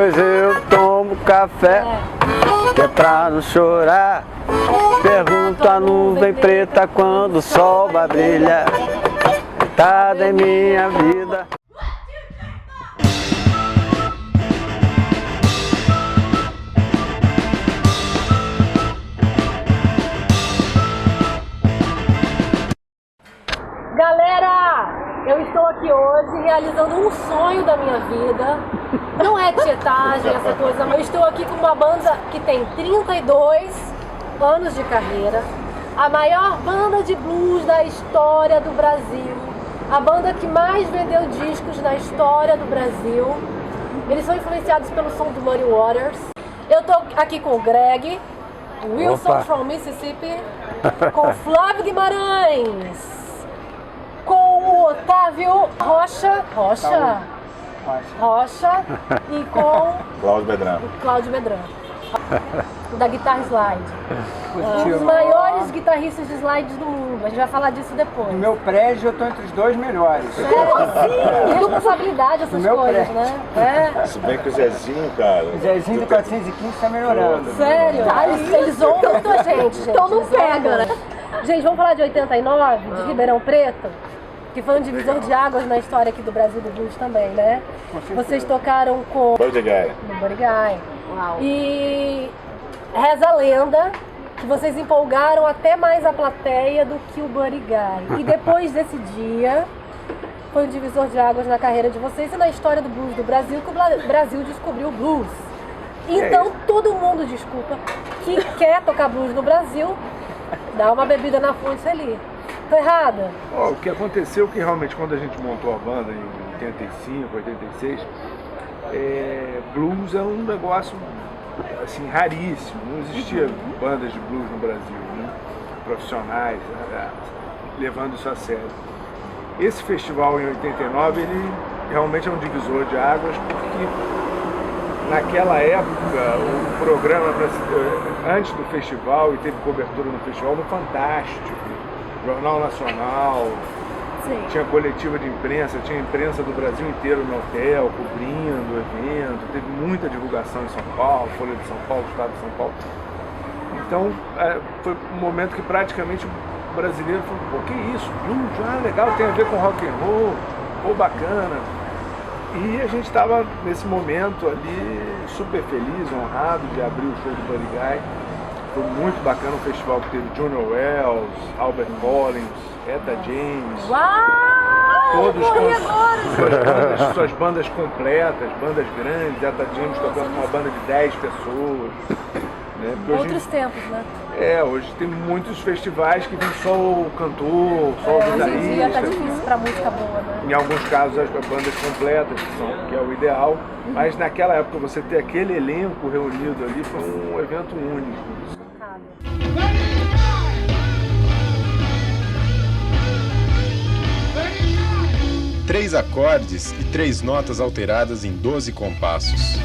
Depois eu tomo café, que é pra não chorar. Pergunto a nuvem preta quando o sol vai brilhar. Tá em minha vida. Galera, eu estou aqui hoje realizando um sonho da minha vida. Não é tietagem, essa coisa, mas eu estou aqui com uma banda que tem 32 anos de carreira, a maior banda de blues da história do Brasil, a banda que mais vendeu discos na história do Brasil. Eles são influenciados pelo som do Muddy Waters. Eu estou aqui com o Greg, Wilson from Mississippi, com o Flávio Guimarães, com o Otávio Rocha e com Cláudio Bedran, da guitarra slide. Um dos maiores guitarristas de slides do mundo. A gente vai falar disso depois. No meu prédio eu tô entre os dois melhores. Sim, responsabilidade essas coisas, né? É. Se bem que o Zezinho, cara... O Zezinho do 415 tá melhorando. Sério? Eles ouvem muito a gente. Então não pega, né? Gente, vamos falar de 89, de Ribeirão Preto, que foi um divisor de águas na história aqui do Brasil do blues também, né? Vocês tocaram com... Buddy Guy. Buddy Guy. Uau. E reza a lenda que vocês empolgaram até mais a plateia do que o Buddy Guy. E depois desse dia, foi um divisor de águas na carreira de vocês e na história do blues do Brasil, que o Brasil descobriu o blues. Então todo mundo, desculpa, que quer tocar blues no Brasil, dá uma bebida na fonte ali. Tô errada? O que aconteceu que realmente quando a gente montou a banda em 85, 86, blues é um negócio assim, raríssimo. Não existia bandas de blues no Brasil, né? Profissionais, levando isso a sério. Esse festival em 89, ele realmente é um divisor de águas, porque naquela época o programa, antes do festival, e teve cobertura no festival, no Fantástico, Jornal Nacional, sim, tinha coletiva de imprensa, tinha imprensa do Brasil inteiro no hotel, cobrindo o evento, teve muita divulgação em São Paulo, Folha de São Paulo, Estado de São Paulo. Então, foi um momento que praticamente o brasileiro falou, pô, que isso, blues, legal, tem a ver com rock and roll, pô, bacana. E a gente estava nesse momento ali super feliz, honrado de abrir o show do Buddy Guy. Foi muito bacana o festival que teve Junior Wells, Albert Collins, Etta James. Uau! Todos com suas bandas completas, bandas grandes, Etta James tocando com uma banda de 10 pessoas. Né? Outros tempos, né? Hoje tem muitos festivais que vem só o cantor, só o guitarrista. Hoje em dia tá difícil pra música boa, né? Em alguns casos as bandas completas, que é o ideal. Mas naquela época você ter aquele elenco reunido ali foi um evento único. 3 acordes e 3 notas alteradas em 12 compassos.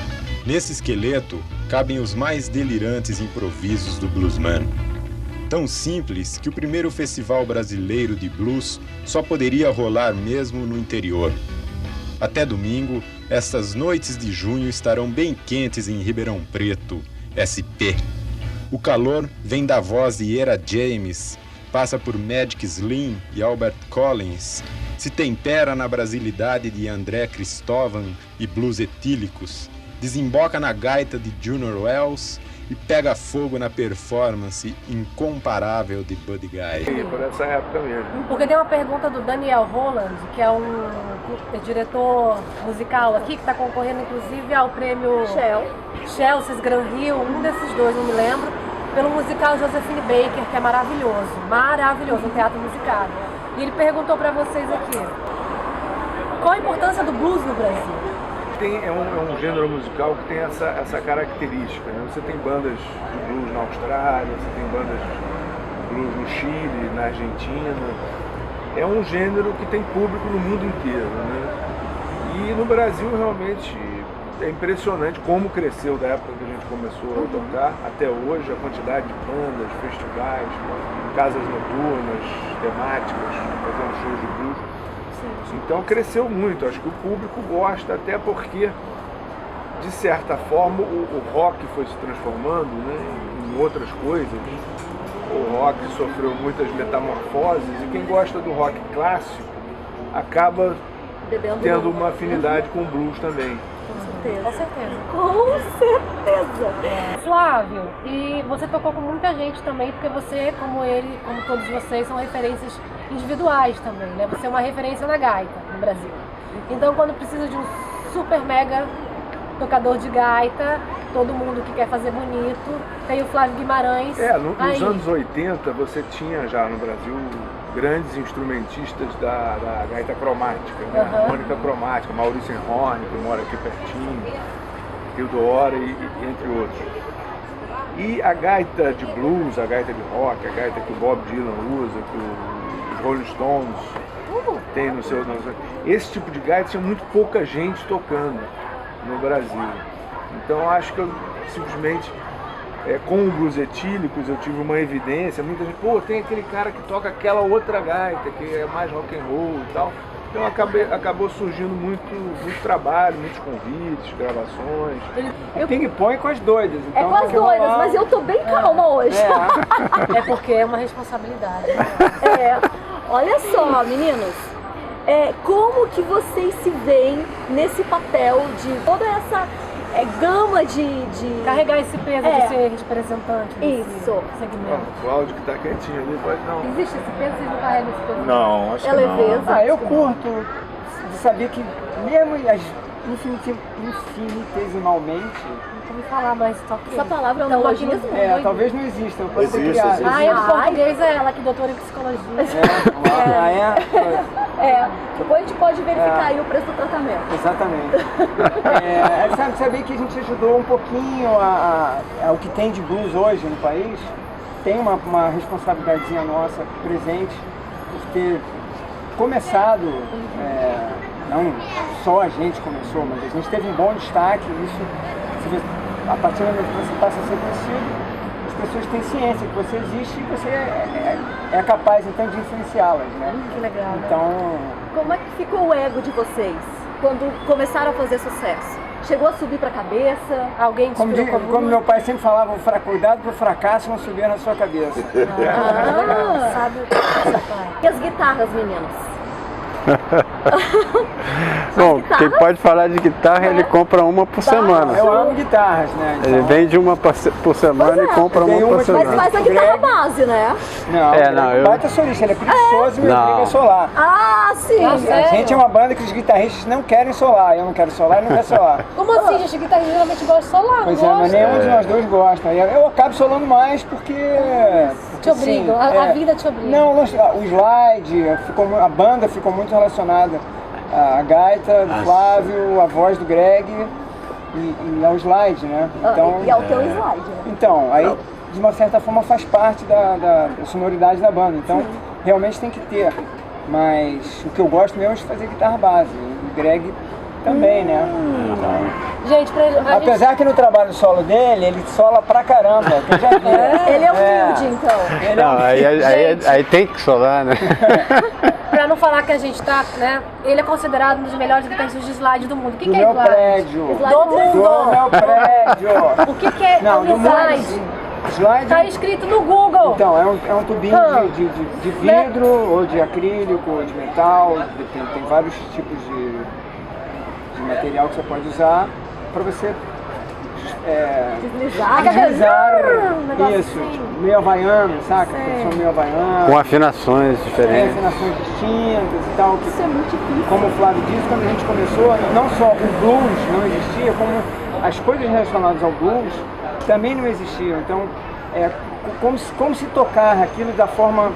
Nesse esqueleto cabem os mais delirantes improvisos do bluesman. Tão simples que o primeiro festival brasileiro de blues só poderia rolar mesmo no interior. Até domingo, estas noites de junho estarão bem quentes em Ribeirão Preto, SP. O calor vem da voz de Etta James, passa por Magic Slim e Albert Collins, se tempera na brasilidade de André Cristóvão e blues etílicos, desemboca na gaita de Junior Wells e pega fogo na performance incomparável de Buddy Guy. Por essa época mesmo. Porque tem uma pergunta do Daniel Holland, que é um diretor musical aqui, que está concorrendo inclusive ao prêmio Chelsea's Grand Hill, um desses dois, não me lembro, pelo musical Josephine Baker, que é maravilhoso, um teatro musical. E ele perguntou para vocês aqui, qual a importância do blues no Brasil? É um gênero musical que tem essa característica, né? Você tem bandas de blues na Austrália, você tem bandas de blues no Chile, na Argentina. É um gênero que tem público no mundo inteiro, né? E no Brasil realmente é impressionante como cresceu da época que a gente começou a tocar até hoje, a quantidade de bandas, festivais, casas noturnas, temáticas, fazendo shows de blues. Então cresceu muito, acho que o público gosta, até porque de certa forma, o rock foi se transformando, né, em outras coisas. O rock sofreu muitas metamorfoses e quem gosta do rock clássico acaba tendo uma afinidade com o blues também. Com certeza. Com certeza. Flávio, e você tocou com muita gente também, porque você, como ele, como todos vocês, são referências individuais também, né? Você é uma referência na gaita no Brasil. Então, quando precisa de um super mega tocador de gaita, todo mundo que quer fazer bonito, tem o Flávio Guimarães. Nos anos 80 você tinha já no Brasil grandes instrumentistas da gaita cromática, né? Harmônica cromática, Maurício Enrone, que mora aqui pertinho, Rio do Hora e entre outros. E a gaita de blues, a gaita de rock, a gaita que o Bob Dylan usa, que os Rolling Stones tem no seu... Esse tipo de gaita tinha muito pouca gente tocando no Brasil. Então acho que eu simplesmente, com o blues etílicos, eu tive uma evidência, muita gente, tem aquele cara que toca aquela outra gaita, que é mais rock and roll e tal. Então acabou surgindo muito trabalho, muitos convites, gravações. O ping-pong com as doidas. Então É com as doidas, mas eu tô bem calma hoje. É porque é uma responsabilidade. Olha só, meninos. Como que vocês se veem nesse papel de toda essa gama de... Carregar esse peso de ser representante desse segmento. O Cláudio que está quietinho ali, pode não. Existe esse peso, vocês não carregam esse peso? Não, acho É que não. leveza. Eu curto de saber que mesmo infinitesimalmente, Não me falar, mas só que... Essa palavra é um Então, neologismo? talvez não exista, eu posso ter Existe, criado. existe. Ah, é do português, é ela que doutora em psicologia. Depois a gente pode verificar aí o preço do tratamento. Exatamente. Saber que a gente ajudou um pouquinho ao que tem de blues hoje no país, tem uma responsabilidadezinha nossa presente por ter começado, não só a gente começou, mas a gente teve um bom destaque, isso, a partir do momento que você passa a ser conhecido, as pessoas têm ciência que você existe e você é capaz então de influenciá-las, né? Que legal, né? Então, Como é que ficou o ego de vocês quando começaram a fazer sucesso? Chegou a subir pra cabeça? Alguém te colocou como meu pai sempre falava, cuidado pro fracasso não subir na sua cabeça. sabe o que seu pai? E as guitarras, meninos? Bom, quem pode falar de guitarra, ele compra uma por semana. Eu amo guitarras, né? Ele vende uma por semana e compra Tem uma por uma que- Mas semana. faz a guitarra base, né? Não, eu- baita solista, ele é preguiçoso e me Não. obriga a solar. Ah, sim! A gente é uma banda que os guitarristas não querem solar, eu não quero solar, ele não quer solar. Como assim, gente? Guitarrista geralmente gosta de solar, Pois não é, mas gosta? nenhum de nós dois gosta. E eu acabo solando mais porque... Te obrigam, a vida te obriga. Não, o slide, a banda ficou muito relacionada à gaita do Flávio, a voz do Greg e ao slide, né? Então, E ao teu slide, né? então, aí de uma certa forma faz parte da sonoridade da banda. Então, realmente tem que ter. Mas o que eu gosto mesmo é de fazer guitarra base. E o Greg também, né? Gente, Apesar que no trabalho solo dele, ele sola pra caramba, que eu já vi. Ele é humilde, então. Ele é Não, aí tem que solar, né? pra não falar que a gente tá, né? Ele é considerado um dos melhores guitarristas de slide do mundo. O que, do que é meu slide? prédio. Slide Do Do mundo. meu prédio. O que é Não, do um mundo. slide? Slide. Tá escrito no Google. Então, é um tubinho de vidro, ou de acrílico, ou de metal. Tem vários tipos de material que você pode usar para você Deslizar. deslizar. um negocinho. Isso, meio havaiano, saca? Som meio havaiano. Com afinações diferentes. Afinações distintas e tal. Isso é muito difícil. Como o Flávio disse, quando a gente começou, não só o blues não existia, como as coisas relacionadas ao blues também não existiam. Então, como se tocar aquilo da forma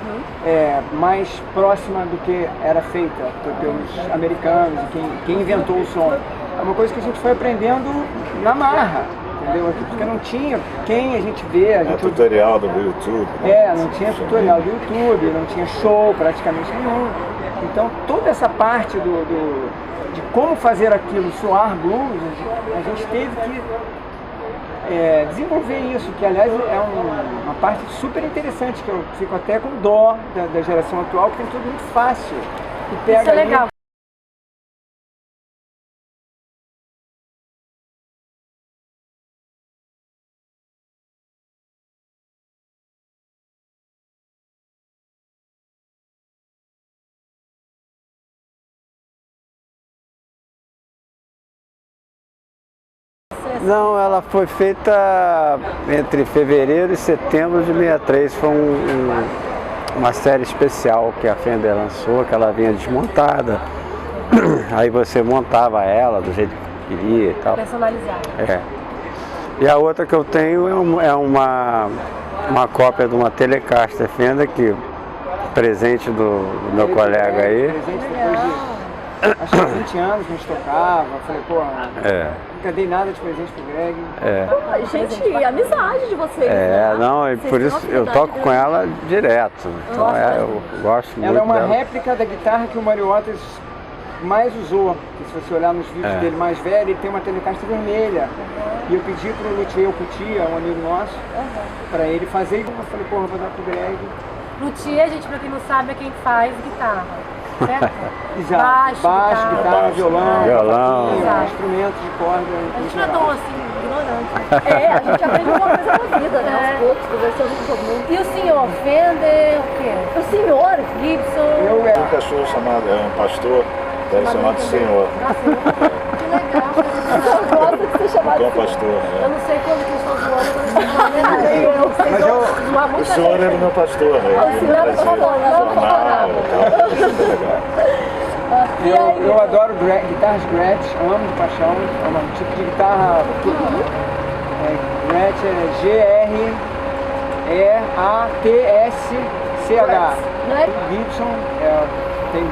mais próxima do que era feita pelos americanos, quem inventou o som. É uma coisa que a gente foi aprendendo na marra, entendeu? Porque não tinha quem a gente vê. Tutorial do YouTube. Não tinha tutorial do YouTube, não tinha show praticamente nenhum. Então toda essa parte de como fazer aquilo soar blues, a gente teve que desenvolver isso, que aliás é uma parte super interessante, que eu fico até com dó da geração atual, que tem tudo muito fácil. Que pega Isso é ali, legal. Não, ela foi feita entre fevereiro e setembro de 63. Foi uma série especial que a Fender lançou, que ela vinha desmontada. Aí você montava ela do jeito que queria e tal. Personalizada. É. E a outra que eu tenho é uma cópia de uma Telecaster Fender, que presente do meu colega aí. Presente depois de, acho que 20 anos que a gente tocava. Falei, pô, nunca dei nada de presente pro Greg. Ai, gente, amizade de vocês. Não, e Vocês por têm isso uma eu afinidade toco com ela direto. Então eu gosto muito Ela é uma dela. réplica da guitarra que o Muddy Waters mais usou. Se você olhar nos vídeos dele mais velho, ele tem uma Telecaster vermelha. E eu pedi pro Luthier Coutia, um amigo nosso, pra ele fazer. E eu falei, porra, vou dar pro Greg. Luthier, gente, pra quem não sabe, é quem faz guitarra. Certo? Exato. Baixo, guitarra, violão, Violão. instrumentos de corda. A gente não é tão assim, ignorante. A gente aprende uma coisa na vida, né? Aos poucos, conversando com todo mundo. E o senhor, Fender, o quê? O senhor, Gibson. Eu Um cachorro chamado, um pastor, deve ser chamado Senhor. Que legal. eu gosto de ser chamado Bom de pastor, Eu né? não sei quando que eu estou zoando, quando eu estou falando. Mas eu- zoar O muita senhor gente. era meu pastor, né? Ele Não, trazia não, não, jornal e tal. Isso é legal. Eu adoro guitarras Gretsch, amo de paixão. É um tipo de guitarra. Gretsch é G-R-E-A-T-S-C-H. Não é? Gibson, tem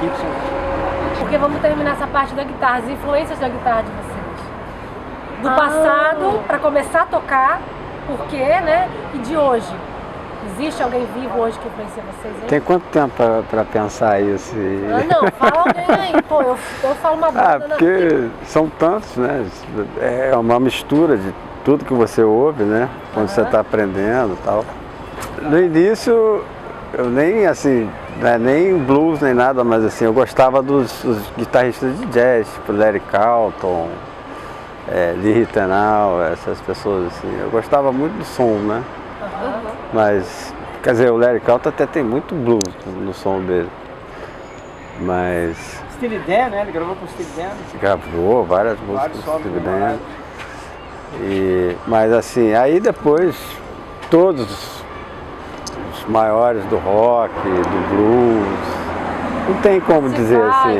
Gibson. Porque vamos terminar essa parte da guitarra, as influências da guitarra de vocês. Do passado, para começar a tocar, por quê, né? E de hoje. Existe alguém vivo hoje que influencia vocês aí? Tem quanto tempo pra pensar isso? Ah, não, fala alguém aí. Pô, eu falo uma banda. Porque são tantos, né? É uma mistura de tudo que você ouve, né? Quando você está aprendendo e tal. No início, eu nem assim, né, nem blues nem nada, mas assim, eu gostava dos guitarristas de jazz, tipo Larry Carlton, Lee Ritenour, essas pessoas assim. Eu gostava muito do som, né? Mas, quer dizer, o Larry Carlton até tem muito blues no som dele. Mas Steely Dan, né? Ele gravou com o Steely Dan. gravou várias músicas Vários do solos Steely Dan. gravados. Mas assim, aí depois todos os maiores do rock, do blues, não tem como dizer assim,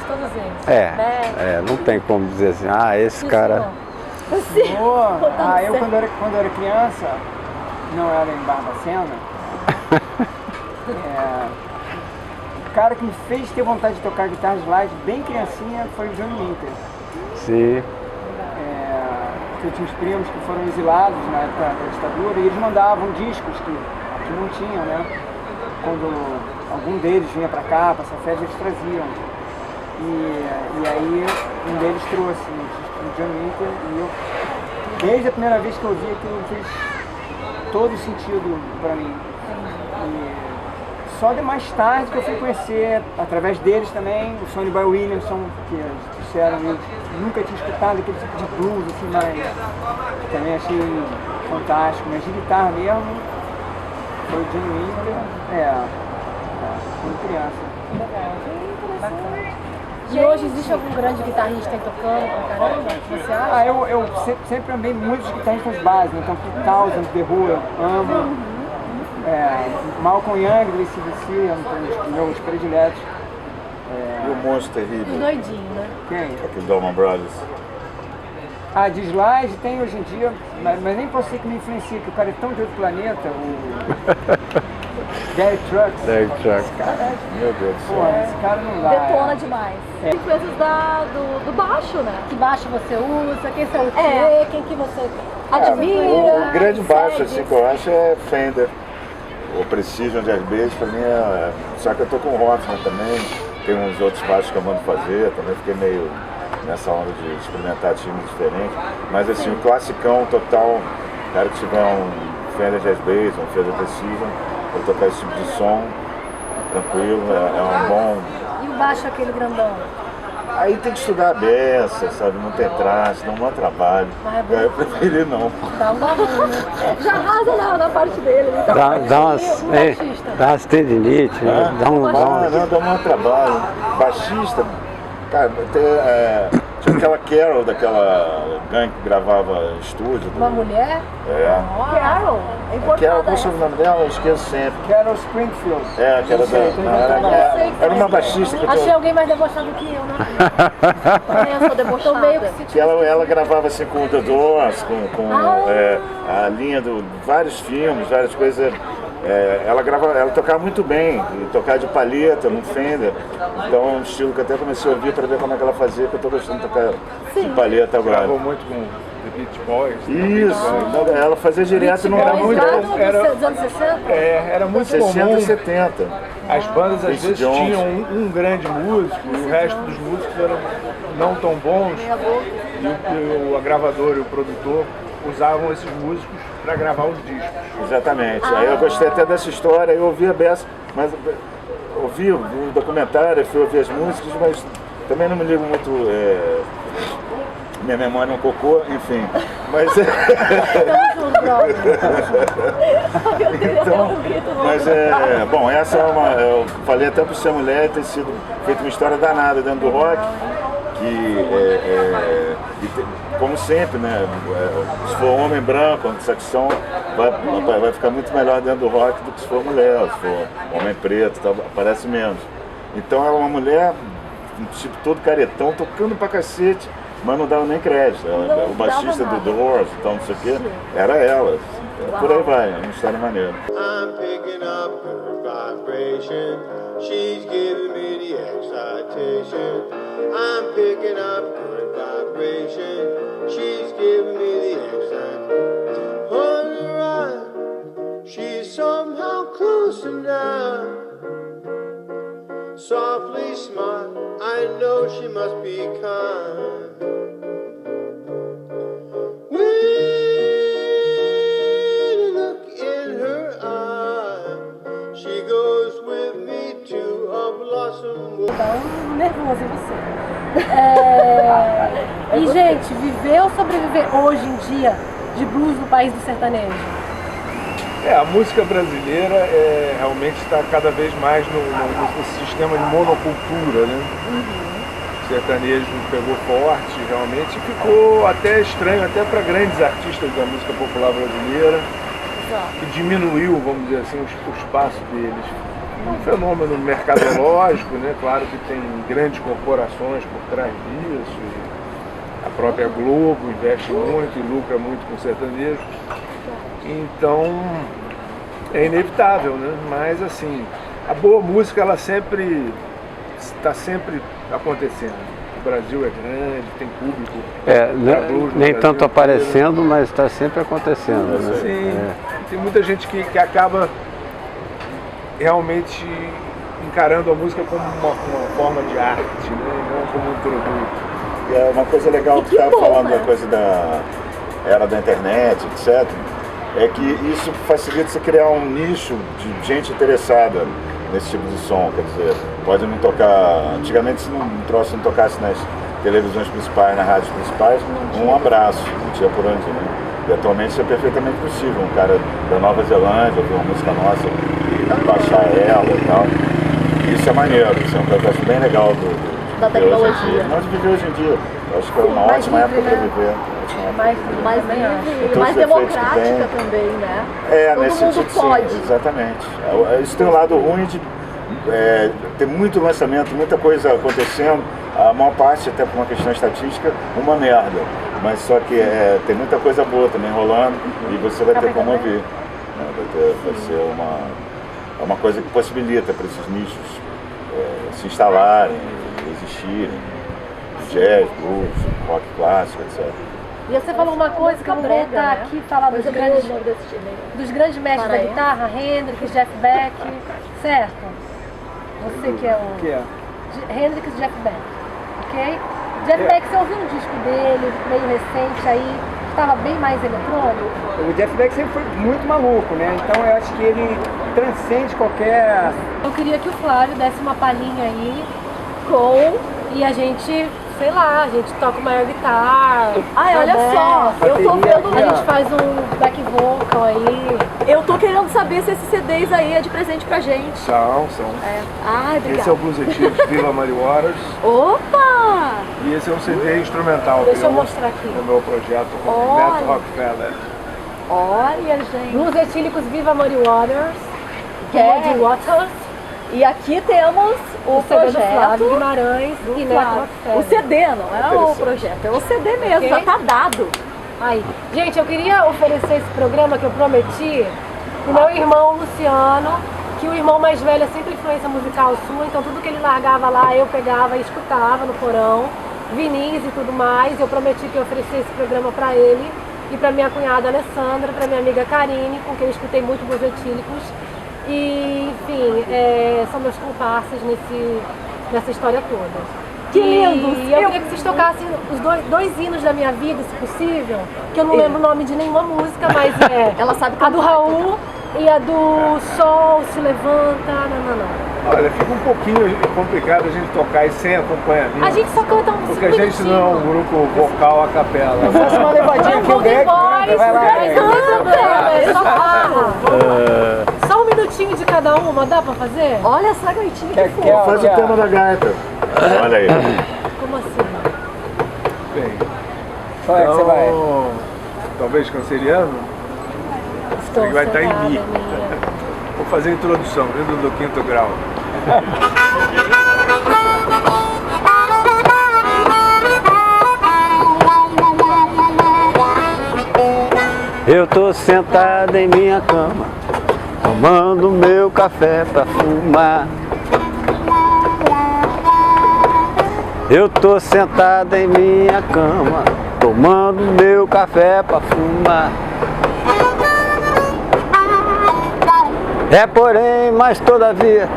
Todos eles. não tem como dizer assim, esse cara. Eu quando era criança, não era em Barbacena, o cara que me fez ter vontade de tocar guitarra slide bem criancinha foi o Johnny Winter. Sim. Eu tinha uns primos que foram exilados na época da ditadura e eles mandavam discos que não tinham, né? Quando algum deles vinha pra cá, pra essa festa, eles traziam. E aí um deles trouxe o John Winter e eu, desde a primeira vez que eu ouvi aquilo, fez todo sentido pra mim. E só de mais tarde que eu fui conhecer, através deles também, o Sonny Boy Williamson, que disseram, eu nunca tinha escutado aquele tipo de blues, assim, mas também achei fantástico. Mas de guitarra mesmo, foi o John Winter, quando criança. E hoje existe algum grande guitarrista aí tocando pra caramba? Você acha? Eu sempre amei muitos guitarristas básicos, então Pete Townshend, The Who, eu amo. Malcolm Young, do AC/DC, é um dos meus prediletos. E o monstro terrível, Doidinho, né? Quem? aquele Allman Brothers. De slide tem hoje em dia, mas nem posso ser que me influencia, que o cara é tão de outro planeta, o Derek Trucks. Derek Trucks. Esse cara, Meu Deus do céu. esse cara não dá. detona demais. Influências do baixo, né? Que baixo você usa, quem você usa, quem que você admira. O grande baixo, segue. assim, que eu acho é Fender. O Precision Jazz Bass, pra mim Só que eu tô com o Hoffman também, tem uns outros baixos que eu mando fazer, também fiquei meio nessa onda de experimentar times diferentes. Mas assim, o classicão total, cara que tiver um Fender Jazz Bass, um Fender Precision, pra tocar esse tipo de som, tranquilo, é um bom. E o baixo aquele grandão? Aí tem que estudar a beça, sabe? Não ter traço, não dá trabalho. Mas é bom. Eu preferi não. Dá um barulho, né? Já arrasa na parte dele. Então. Dá umas tendinites, né? Dá um. Não, dá um trabalho. Baixista, cara, Tinha aquela Carol, daquela gangue que gravava em estúdio. Uma mulher? É. Carol, é A importante. Carol, qual é o nome dela? Eu esqueço sempre. Carol Springfield. É, aquela Não sei, tô inventando. era uma baixista que Achei tinha. alguém mais debochado que eu, né? Também eu sou Tô meio que debochada. sentindo. Que ela gravava assim com o The Doors, com a linha de vários filmes, várias coisas. Ela tocava muito bem, e tocava de palheta, num Fender. Então é um estilo que eu até comecei a ouvir para ver como é que ela fazia, que eu tô gostando de tocar de palheta agora. Gravou muito com The Beach Boys. Isso, então, ela fazia direto no Era Boys muito- lá nos era- anos 60? Era muito 60 comum. e 70. As bandas às Quincy vezes Jones. tinham um grande músico e o resto dos músicos eram não tão bons. E a gravadora e o produtor usavam esses músicos para gravar os discos. Exatamente. Aí eu gostei até dessa história, eu ouvi a beça, mas ouvi o documentário, fui ouvir as músicas, mas também não me ligo muito. Minha memória é um cocô, enfim. Mas, bom, essa é uma. Eu falei até para ser mulher, ter sido feita uma história danada dentro do rock. Como sempre, né? Se for homem branco, antissexão, vai ficar muito melhor dentro do rock do que se for mulher. Se for homem preto, tá, aparece menos. Então ela é uma mulher, um tipo todo caretão, tocando pra cacete, mas não dava nem crédito. O baixista do Doors, então não sei o quê, era ela. Por aí vai, é uma história maneira. I'm picking up her vibration. She's giving me the excitation. I'm picking up her vibration. She's giving me the excitation. On the ride, she's somehow closing down. Softly smile, I know she must be kind. Nervoso em você. E, gente, viver ou sobreviver hoje em dia de blues no país do sertanejo? A música brasileira realmente está cada vez mais nesse sistema de monocultura, né? O sertanejo pegou forte, realmente, e ficou até estranho, até para grandes artistas da música popular brasileira, que diminuiu, vamos dizer assim, o espaço deles. Um fenômeno mercadológico, né? Claro que tem grandes corporações por trás disso. A própria Globo investe muito e lucra muito com sertanejo. Então é inevitável, né? Mas assim, a boa música ela está sempre acontecendo. O Brasil é grande, tem público. pra blues no Nem Brasil tanto inteiro. aparecendo, mas está sempre acontecendo. Né? Sim, tem muita gente que acaba realmente encarando a música como uma forma de arte, né? Não como um produto. E é uma coisa legal que estava falando da coisa da era da internet, etc. É que isso facilita você criar um nicho de gente interessada nesse tipo de som, quer dizer, pode não tocar. Antigamente se um troço não tocasse nas televisões principais, nas rádios principais, um abraço, não tinha por onde, né? E atualmente isso é perfeitamente possível, um cara da Nova Zelândia ouvir uma música nossa e baixar ela e tal. Isso é maneiro, isso é um processo bem legal Da de viver hoje em tecnologia. dia. Não de viver hoje em dia, eu acho que é uma ótima época para viver. Mais livre e mais democrática também, né? Todo Nesse mundo sentido, pode. sim, exatamente. Isso tem um lado ruim de ter muito lançamento, muita coisa acontecendo, a maior parte, até por uma questão estatística, uma merda. Mas só que tem muita coisa boa também rolando e você vai ter como ouvir. Né? Vai ser uma coisa que possibilita para esses nichos se instalarem, existirem. Jazz, blues, rock clássico, etc. E você falou uma coisa que eu vou voltar aqui e falar dos grandes mestres da guitarra, Hendrix, Jeff Beck, certo? Você que é o... Que é? Hendrix e Jeff Beck, ok? Jeff Beck, você ouviu um disco dele, meio recente aí, que estava bem mais eletrônico? O Jeff Beck sempre foi muito maluco, né? Então eu acho que ele transcende qualquer... Eu queria que o Flávio desse uma palhinha aí e a gente, sei lá, a gente toca uma air guitar. Ai, olha só, eu tô vendo. A gente faz um back vocal aí. Eu tô querendo saber se esses CDs aí é de presente pra gente. São. Ai, Esse é obrigada. o Blues Etios Vila Mary Waters. Opa! E esse é um CD instrumental. Deixa eu meu, mostrar aqui. No meu projeto com o Olha. Neto Rockefeller. Olha, gente. Blues Etílicos Viva Muddy Waters. Que é- Muddy Waters. E aqui temos o CD do Flávio projeto. Guimarães e Neto Flávio. Rockefeller. O CD não é o projeto, é o CD mesmo, Ok. já tá dado. Aí. Gente, eu queria oferecer esse programa que eu prometi pro meu irmão Luciano, que o irmão mais velho é sempre influência musical sua, então tudo que ele largava lá eu pegava e escutava no porão, vinis e tudo mais. Eu prometi que eu oferecia esse programa pra ele e pra minha cunhada Alessandra, pra minha amiga Karine, com quem eu escutei muito Blues Etílicos. E, enfim, são meus comparsas nessa história toda. Que lindos! E eu queria que vocês tocassem os dois hinos da minha vida, se possível, que eu não lembro o nome de nenhuma música, mas é Ela sabe a do cantar. Raul e a do Sol se levanta, não. Olha, fica um pouquinho complicado a gente tocar isso sem acompanhamento. A gente só canta um Porque a gente não é um grupo vocal a capela. Faça uma levadinha aqui, o Greg canta, vai lá, Greg. Só um minutinho de cada uma, dá pra fazer? Olha essa gaitinha Quer- que quer- fofa. Faz o tema da gaita. Olha aí. Como assim? Bem, Qual é que você vai? então, talvez canceriano? Estou Vai estar em sentada, Mi. minha. Vou fazer a introdução, vindo do quinto grau. Eu tô sentada em minha cama, tomando meu café pra fumar. Eu tô sentada em minha cama, tomando meu café pra fumar. Porém, mas todavia,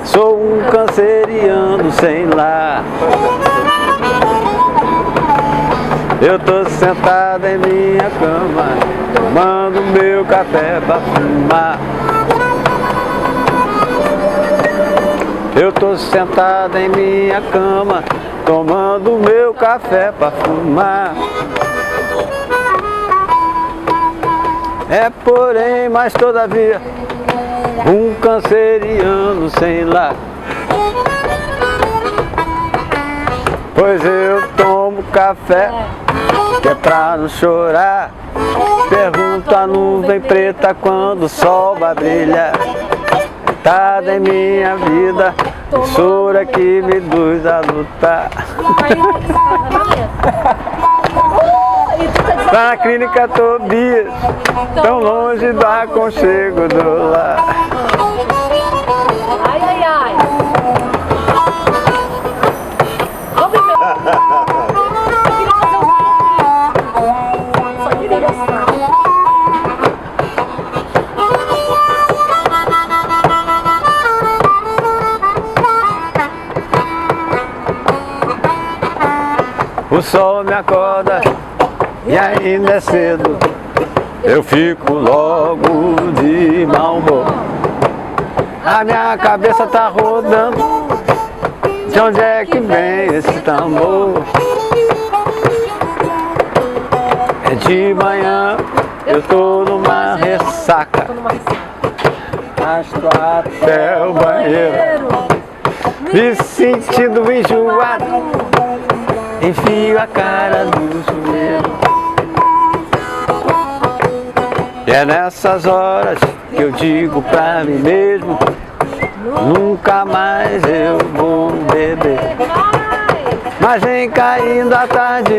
sou um canceriano sem lar. Eu tô sentada em minha cama, tomando meu café pra fumar. Eu tô sentada em minha cama, tomando meu café pra fumar. Porém, mas todavia, um canceriano sem lar. Pois eu tomo café, que é pra não chorar. Pergunto a nuvem preta quando o sol vai brilhar. Tá em minha vida, chora que me induz a lutar. Na clínica Tobias, tão longe do aconchego do lar. Ai, ai, ai. Vamos ver. Só queria mostrar. O sol me acorda e ainda é cedo. Eu fico logo de mau humor. A minha cabeça tá rodando. De onde é que vem esse tambor? É de manhã, eu tô numa ressaca. Arrasto até Até o banheiro, me sentindo enjoado. Enfio a cara no chuveiro. E é nessas horas que eu digo pra mim mesmo: nunca mais eu vou beber. Mas vem caindo a tarde,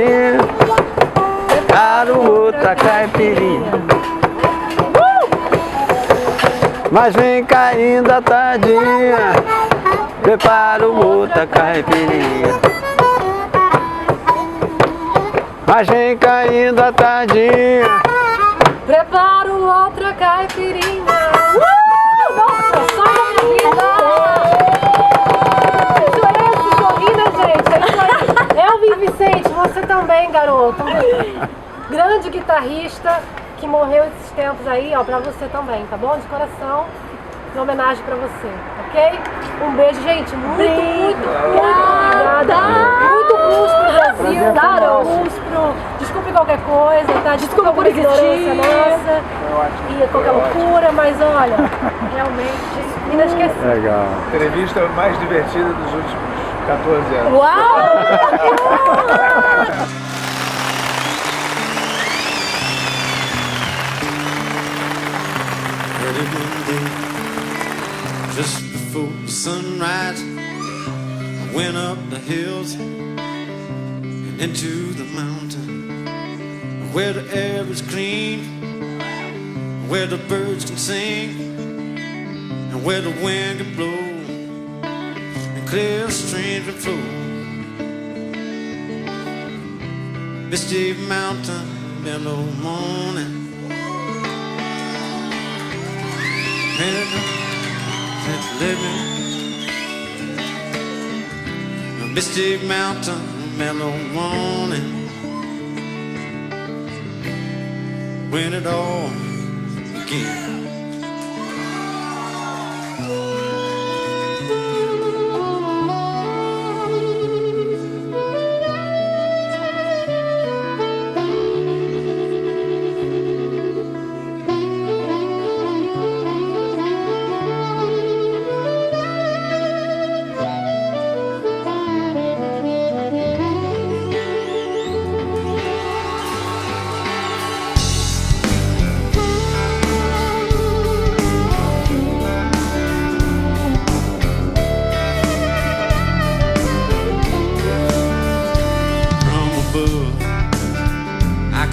quero outra caipirinha. Mas vem caindo a tardinha, preparo outra caipirinha. Mas vem caindo a tardinha, Preparo outra caipirinha. Nossa, só da minha vida. Isso é esse sorriso, né, gente? É isso aí. Elvin Vicente, você também, garoto. Grande guitarrista que morreu esses tempos aí, ó, pra você também, tá bom? De coração, em homenagem pra você, ok? Um beijo, gente. Muito obrigada. Muito blues pro Brasil, tá? Blues pro... Desculpe qualquer coisa, tá? Desculpa por ignorância nossa e qualquer loucura, mas olha, realmente inesquecível. legal. Entrevista mais divertida dos últimos 14 anos. Uau! Early one day, just before the sunrise, I went up the hills and into the mountain, where the air is clean, where the birds can sing, and where the wind can blow, and clear streams can flow. Misty mountain, mellow morning, living. A misty mountain, mellow morning, when it all began.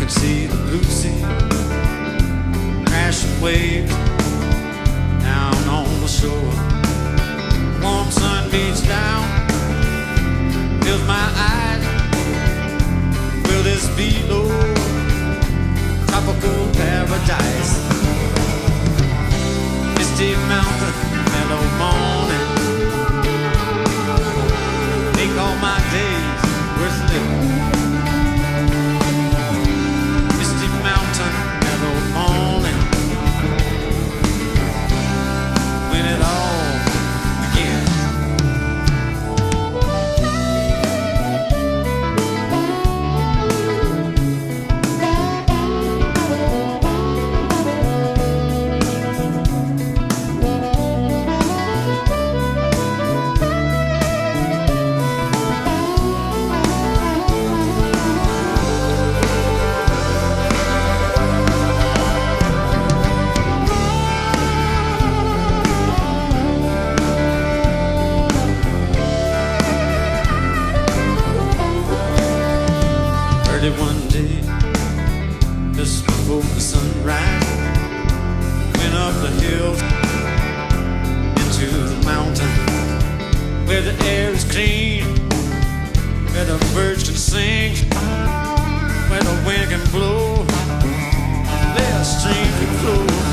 See the blue sea, crashing waves down on the shore. Warm sun beats down, fills my eyes. Will this be low? Tropical paradise. Misty mountain, mellow morning, make all my days worth living. One day, just before the sunrise, went up the hills into the mountain, where the air is clean, where the birds can sing, where the wind can blow, where a stream can flow.